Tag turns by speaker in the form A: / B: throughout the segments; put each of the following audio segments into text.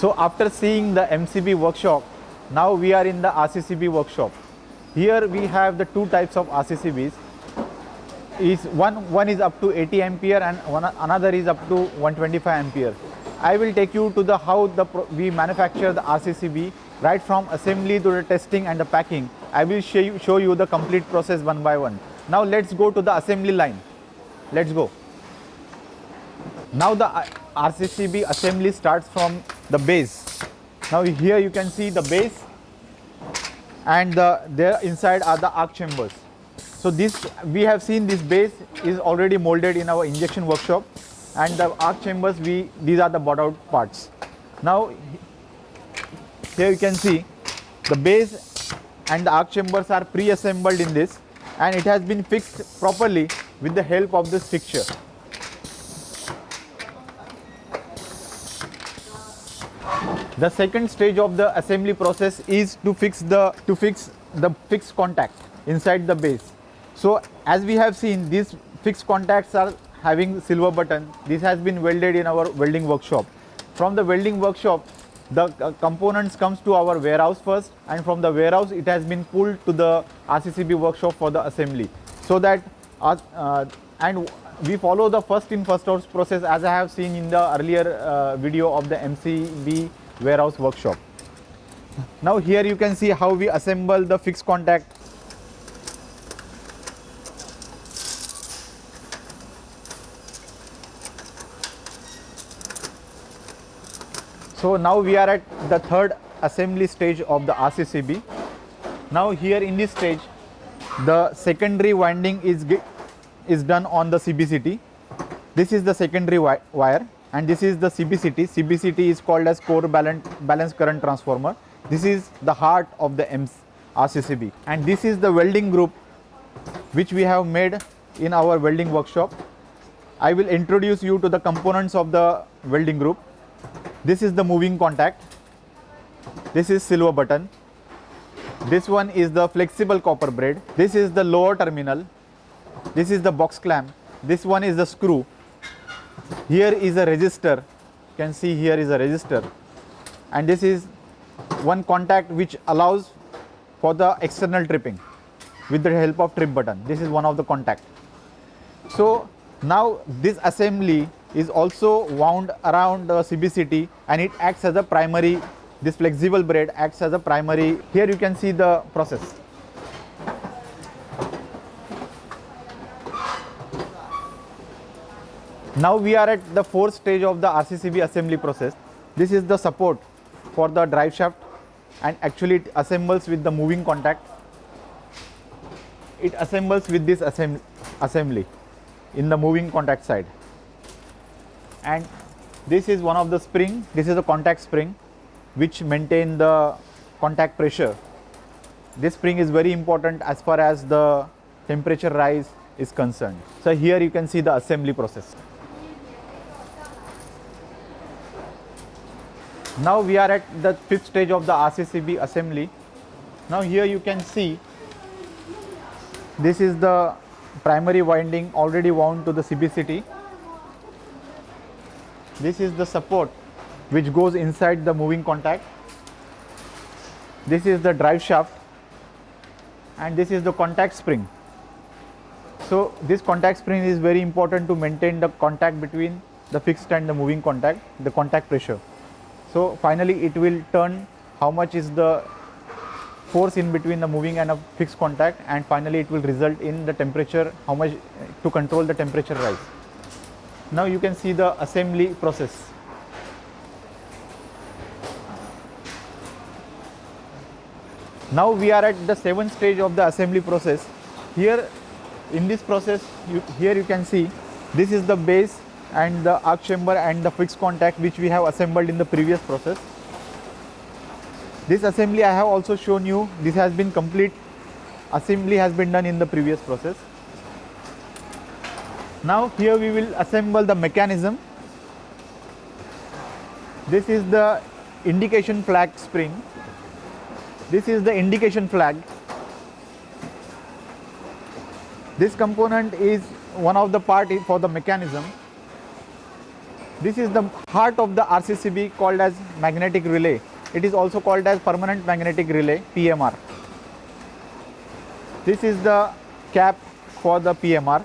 A: So after seeing the MCB workshop, now we are in the RCCB workshop. Here we have the two types of RCCBs. One is up to 80 ampere and another is up to 125 ampere. I will take you to the how we manufacture the RCCB right from assembly to the testing and the packing. I will show you the complete process one by one. Now let's go to the assembly line. Let's go. Now the RCCB assembly starts from the base. Now here you can see the base, and there inside are the arc chambers. So this we have seen this base is already molded in our injection workshop, and the arc chambers these are the bought out parts. Now here you can see the base and the arc chambers are pre-assembled in this, and it has been fixed properly with the help of this fixture. The second stage of the assembly process is to fix the fixed contact inside the base. So as we have seen, these fixed contacts are having silver button. This has been welded in our welding workshop. From the welding workshop, the components comes to our warehouse first, and from the warehouse it has been pulled to the RCCB workshop for the assembly. So that and we follow the first in first out process, as I have seen in the earlier video of the MCB warehouse workshop. Now here you can see how we assemble the fixed contact. So now we are at the third assembly stage of the RCCB. Now here in this stage, the secondary winding is done on the CBCT. This is the secondary wire, and this is the CBCT. CBCT is called as core balance current transformer. This is the heart of the RCCB, and this is the welding group which we have made in our welding workshop. I will introduce you to the components of the welding group. This is the moving contact. This is silver button. This one is the flexible copper braid. This is the lower terminal. This is the box clamp. This one is the screw. Here is a resistor. You can see here is a resistor, and this is one contact which allows for the external tripping with the help of trip button. This is one of the contact. So now this assembly is also wound around the CBCT, and it acts as a primary. This flexible braid acts as a primary. Here you can see the process. Now we are at the fourth stage of the RCCB assembly process. This is the support for the drive shaft, and actually it assembles with the moving contact. It assembles with this assembly in the moving contact side. And this is one of the spring. This is a contact spring which maintain the contact pressure. This spring is very important as far as the temperature rise is concerned. So here you can see the assembly process. Now we are at the fifth stage of the RCCB assembly. Now here you can see this is the primary winding already wound to the CBCT. This is the support which goes inside the moving contact. This is the drive shaft, and this is the contact spring. So this contact spring is very important to maintain the contact between the fixed and the moving contact, the contact pressure. So finally it will turn how much is the force in between the moving and a fixed contact, and finally it will result in the temperature, how much to control the temperature rise. Now you can see the assembly process. Now we are at the seventh stage of the assembly process. Here in this process, here you can see this is the base and the arc chamber and the fixed contact which we have assembled in the previous process. This assembly I have also shown you. This has been complete. Assembly has been done in the previous process. Now here we will assemble the mechanism. This is the indication flag spring. This is the indication flag. This component is one of the part for the mechanism. This is the heart of the RCCB called as magnetic relay. It is also called as permanent magnetic relay, PMR. This is the cap for the PMR.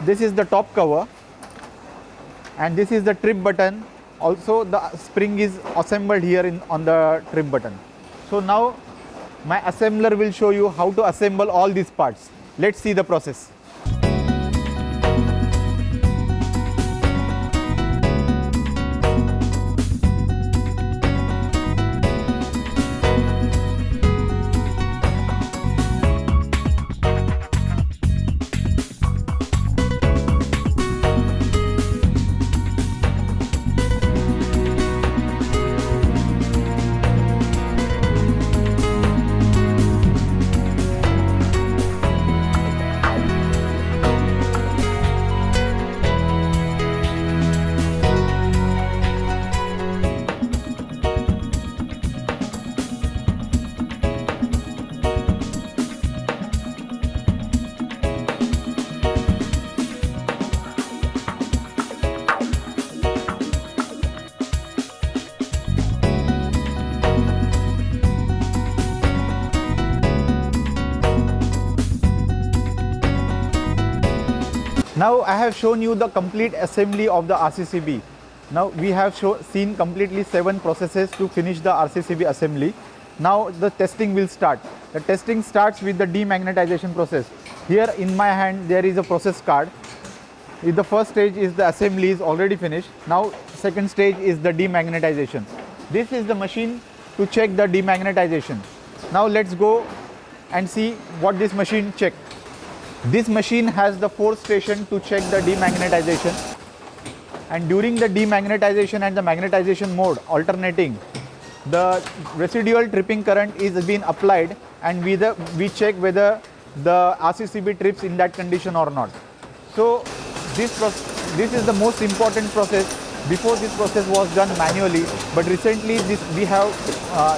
A: This is the top cover, and this is the trip button. Also the spring is assembled here on the trip button. So now my assembler will show you how to assemble all these parts. Let's see the process. Now I have shown you the complete assembly of the RCCB. Now we have seen completely 7 processes to finish the RCCB assembly. Now the testing will start. The testing starts with the demagnetization process. Here in my hand there is a process card. The first stage is the assembly is already finished. Now second stage is the demagnetization. This is the machine to check the demagnetization. Now let's go and see what this machine checks. This machine has the 4th station to check the demagnetization, and during the demagnetization and the magnetization mode alternating, the residual tripping current is being applied, and we check whether the RCCB trips in that condition or not. So this is the most important process. Before this process was done manually, but recently we have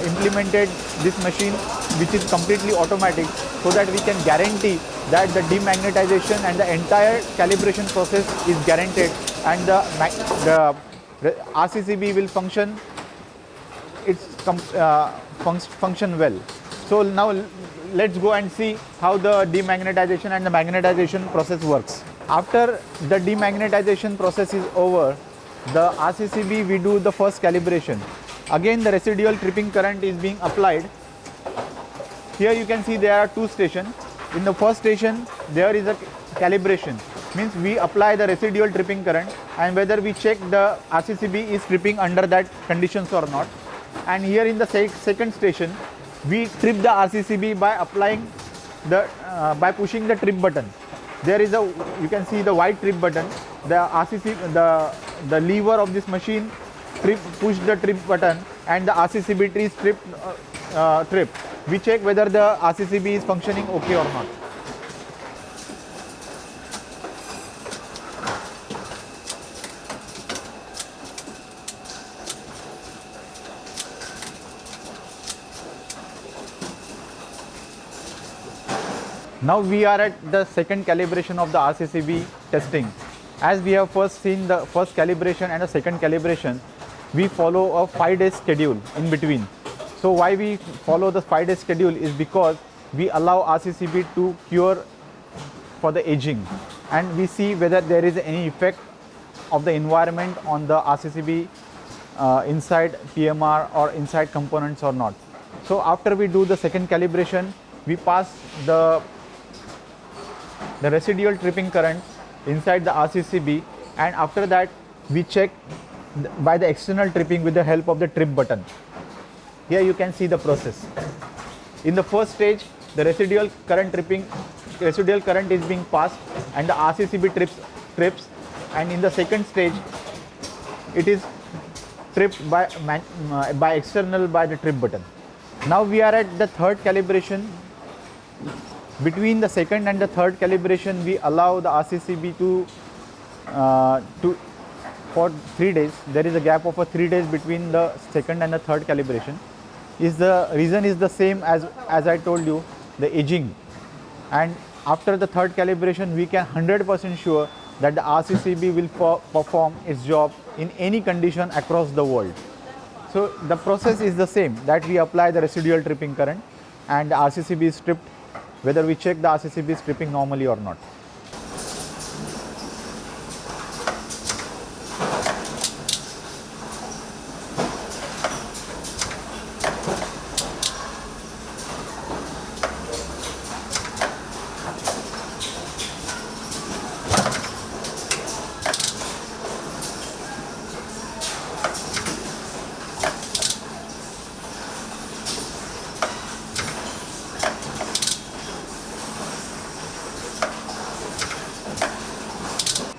A: implemented this machine which is completely automatic, so that we can guarantee that the demagnetization and the entire calibration process is guaranteed, and the RCCB will function function well. So now let's go and see how the demagnetization and the magnetization process works. After the demagnetization process is over, the RCCB we do the first calibration. Again the residual tripping current is being applied. Here you can see there are 2 stations. In the first station there is a calibration, means we apply the residual tripping current and whether we check the RCCB is tripping under that conditions or not. And here in the second station we trip the RCCB by applying the by pushing the trip button. There is you can see the white trip button. The RCCB, the lever of this machine push the trip button and the RCCB is trip. We check whether the RCCB is functioning okay or not. Now we are at the second calibration of the RCCB testing. As we have first seen the first calibration and the second calibration, we follow a 5-day schedule in between. So why we follow the 5-day schedule is because we allow RCCB to cure for the aging, and we see whether there is any effect of the environment on the RCCB inside PMR or inside components or not. So after we do the second calibration, we pass the residual tripping current inside the RCCB, and after that we check by the external tripping with the help of the trip button. Here you can see the process. In the first stage, the residual current is being passed and the RCCB trips, and in the second stage it is tripped by external by the trip button. Now we are at the third calibration. Between the second and the third calibration, we allow the RCCB for 3 days. There is a gap of 3 days between the second and the third calibration. The reason is the same as I told you, the aging. And after the third calibration, we can 100% sure that the RCCB will perform its job in any condition across the world. So the process is the same, that we apply the residual tripping current and the RCCB is stripped, whether we check the RCCB is tripping normally or not.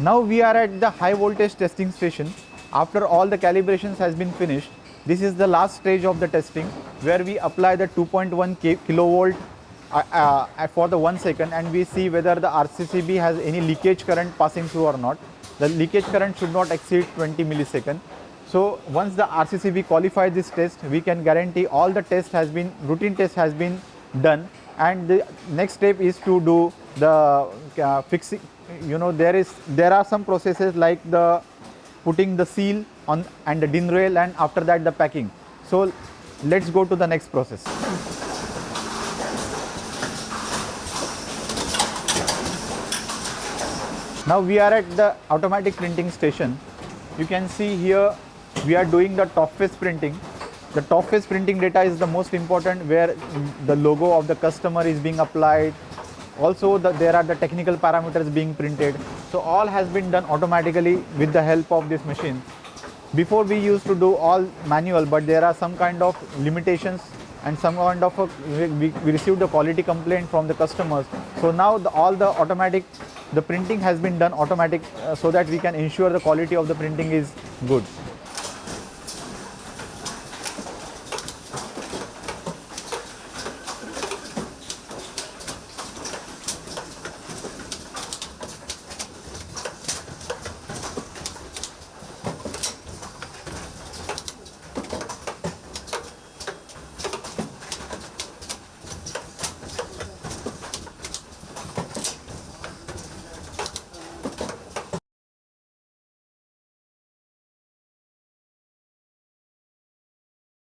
A: Now we are at the high voltage testing station. After all the calibrations has been finished, this is the last stage of the testing where we apply the 2.1 kilovolt for the 1 second, and we see whether the RCCB has any leakage current passing through or not. The leakage current should not exceed 20 milliseconds. So once the RCCB qualifies this test, we can guarantee all the routine test has been done, and the next step is to do the fixing. There are some processes like the putting the seal on and the DIN rail, and after that the packing. So let's go to the next process. Now we are at the automatic printing station. You can see here we are doing the top face printing. The top face printing data is the most important, where the logo of the customer is being applied. Also there are the technical parameters being printed. So all has been done automatically with the help of this machine. Before we used to do all manual, but there are some kind of limitations and some kind of we received the quality complaint from the customers. So now the printing has been done automatic, so that we can ensure the quality of the printing is good.